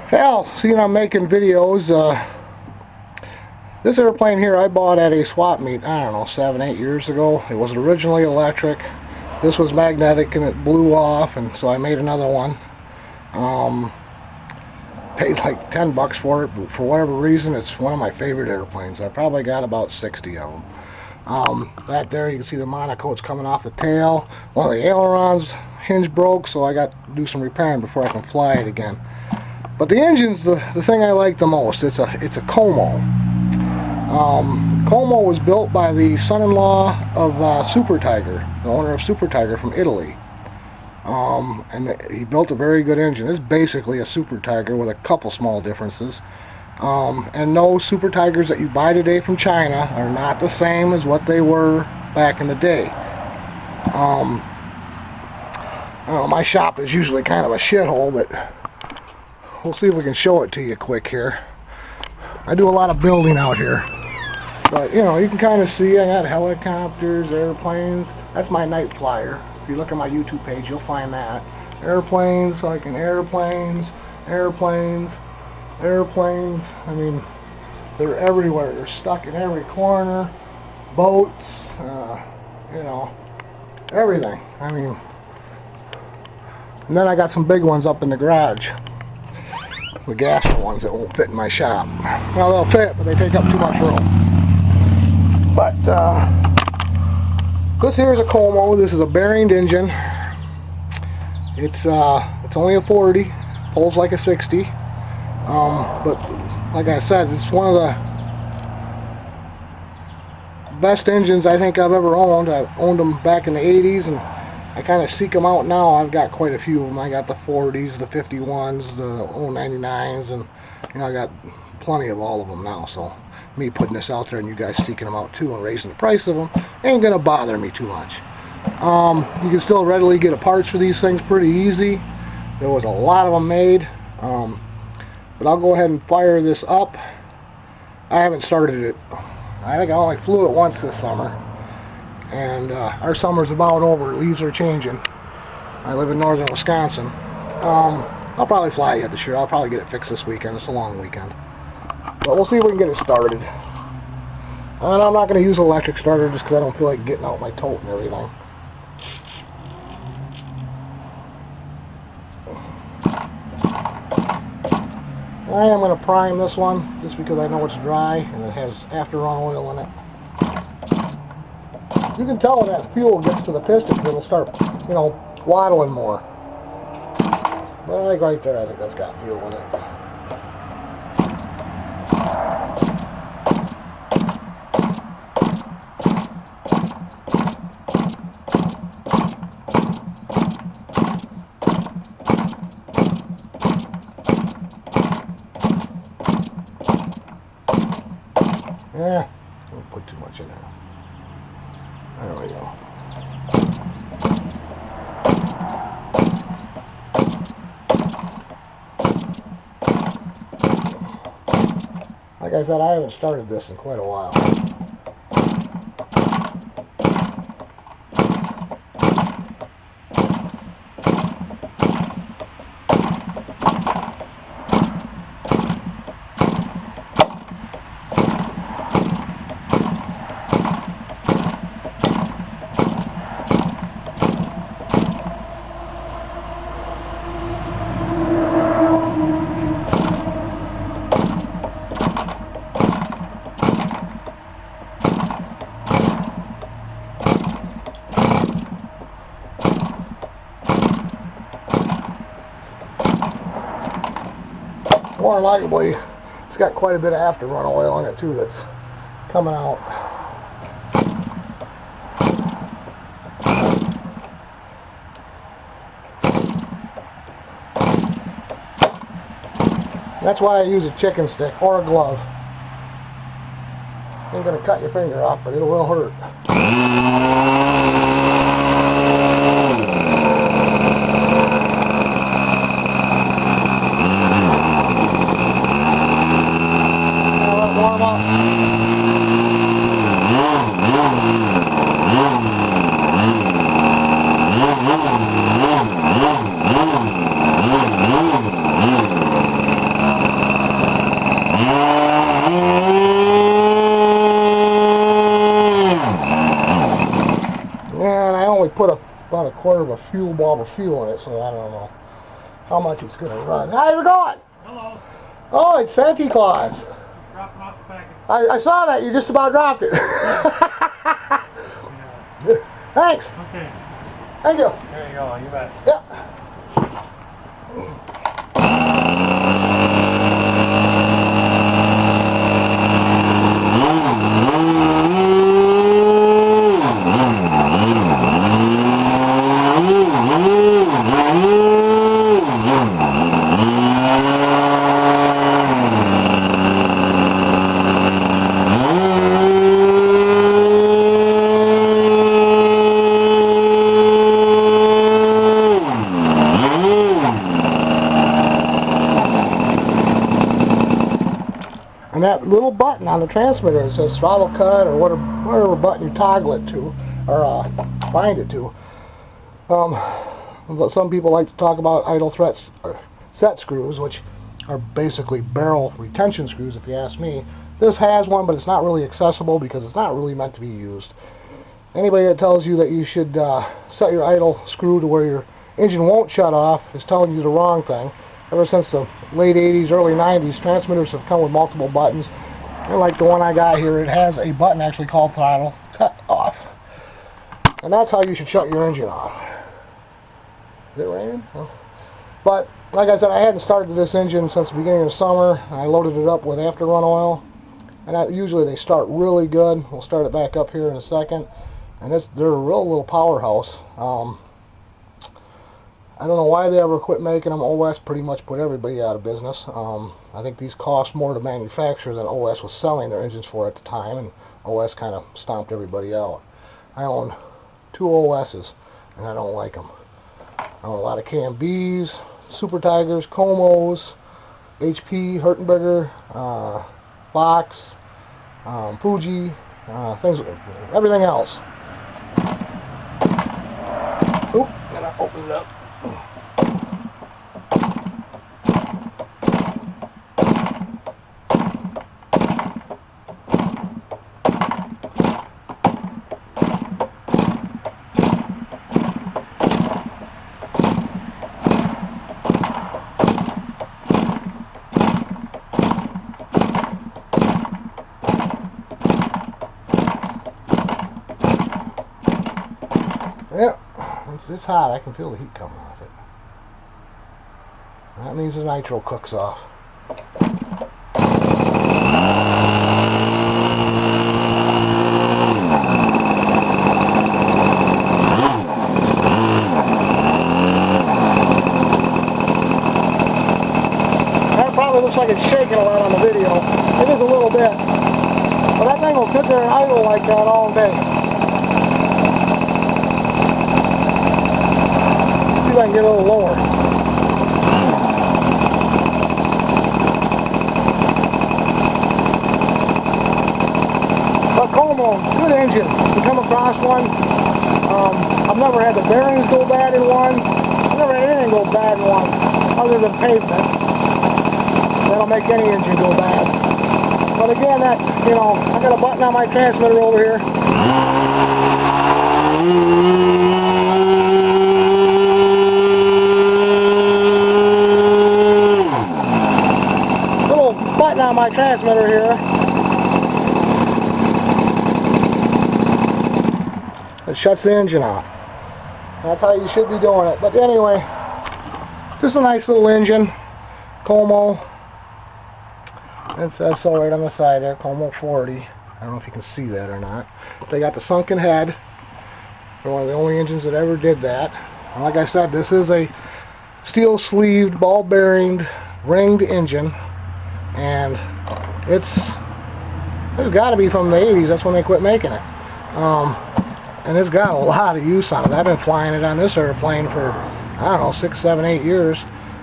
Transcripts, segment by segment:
Hell, seeing I'm making videos, this airplane here I bought at a swap meet, I don't know, 7-8 years ago. It was originally electric. This was magnetic and it blew off, and so I made another one. Paid like 10 bucks for it, but for whatever reason it's one of my favorite airplanes. I probably got about 60 of them. Back there you can see the monocoats coming off the tail. One of the ailerons hinge broke, so I got to do some repairing before I can fly it again. But the engine's the thing I like the most. It's a Como. Como was built by the son-in-law of Super Tiger, the owner of Super Tiger from Italy. And he built a very good engine. It's basically a Super Tiger with a couple small differences. And no Super Tigers that you buy today from China are not the same as what they were back in the day. I don't know, my shop is usually kind of a shithole, but we'll see if we can show it to you quick here. I do a lot of building out here. But, you know, you can kind of see I got helicopters, airplanes. That's my night flyer. If you look at my YouTube page, you'll find that. Airplanes, like in airplanes. I mean, they're everywhere. They're stuck in every corner. Boats, you know, everything. I mean, and then I got some big ones up in the garage. The gas ones that won't fit in my shop. Well, they'll fit, but they take up too much room. But this here is a Como. This is a bearinged engine. It's only a 40, pulls like a 60. But like I said, it's one of the best engines I think I've ever owned. I've owned them back in the 80s, and I kind of seek them out now. I've got quite a few of them. I got the 40s, the 51s, the 099s, and you know, I got plenty of all of them now. So me putting this out there and you guys seeking them out too and raising the price of them ain't gonna bother me too much. You can still readily get parts for these things pretty easy. There was a lot of them made, but I'll go ahead and fire this up. I haven't started it. I think I only flew it once this summer, and our summer's about over. Leaves are changing. I live in northern Wisconsin. I'll probably fly it this year. I'll probably get it fixed this weekend. It's a long weekend. But we'll see if we can get it started. And I'm not going to use an electric starter just because I don't feel like getting out my tote and everything. I am going to prime this one just because I know it's dry and it has after-run oil in it. You can tell when that fuel gets to the piston, it'll start, you know, waddling more. But I think right there, I think that's got fuel in it. Yeah, don't put too much in there. There we go. Like I said, I haven't started this in quite a while. More likely, it's got quite a bit of after-run oil in it too that's coming out. That's why I use a chicken stick or a glove. Ain't gonna cut your finger off, but it will hurt. Warm up. put about a quarter of a fuel bulb of fuel in it, so I don't know how much it's going to run. How's it going? Hello. Oh, it's Santa Claus. Dropping off the package. I saw that. You just about dropped it. Thanks. Okay. Thank you. There you go. You bet. Yeah. And that little button on the transmitter that says throttle cut or whatever button you toggle it to or bind it to. Some people like to talk about idle set screws, which are basically barrel retention screws, if you ask me. This has one, but it's not really accessible because it's not really meant to be used. Anybody that tells you that you should set your idle screw to where your engine won't shut off is telling you the wrong thing. Ever since the late 80s, early 90s, transmitters have come with multiple buttons. And like the one I got here, it has a button actually called throttle cut off. And that's how you should shut your engine off. Is it raining? Oh. But, like I said, I hadn't started this engine since the beginning of summer. I loaded it up with after-run oil. And usually they start really good. We'll start it back up here in a second. And they're a real little powerhouse. I don't know why they ever quit making them. OS pretty much put everybody out of business. I think these cost more to manufacture than OS was selling their engines for at the time, and OS kind of stomped everybody out. I own 2 OSs, and I don't like them. I own a lot of KMBs, Super Tigers, Comos, HP, Hurtenberger, Fox, Fuji, everything else. Oop, and I opened it up. Yeah, it's hot. I can feel the heat coming off it. That means the nitro cooks off. That probably looks like it's shaking a lot on the video. It is a little bit. But that thing will sit there and idle like that all day. See if I can get a little lower. But Como, good engine. You come across one. I've never had the bearings go bad in one. I've never had anything go bad in one, other than pavement. That'll make any engine go bad. But again, I got a button on my transmitter over here. Button on my transmitter here. It shuts the engine off. That's how you should be doing it. But anyway, just a nice little engine. Como. It says so right on the side there, Como 40. I don't know if you can see that or not. They got the sunken head. They're one of the only engines that ever did that. And like I said, this is a steel sleeved, ball bearinged, ringed engine. And it's got to be from the 80s. That's when they quit making it. And it's got a lot of use on it. I've been flying it on this airplane for, I don't know, 6, 7, 8 years.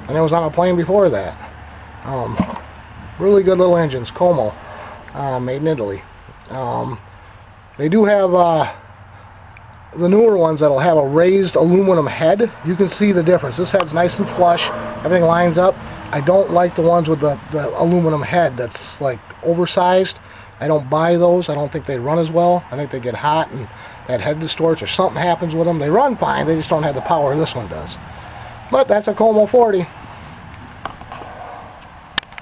And it was on a plane before that. Really good little engines. Como. Made in Italy. They do have the newer ones that'll have a raised aluminum head. You can see the difference. This head's nice and flush. Everything lines up. I don't like the ones with the aluminum head that's like oversized. I don't buy those. I don't think they run as well. I think they get hot and that head distorts or something happens with them. They run fine, they just don't have the power this one does. But that's a Como 40.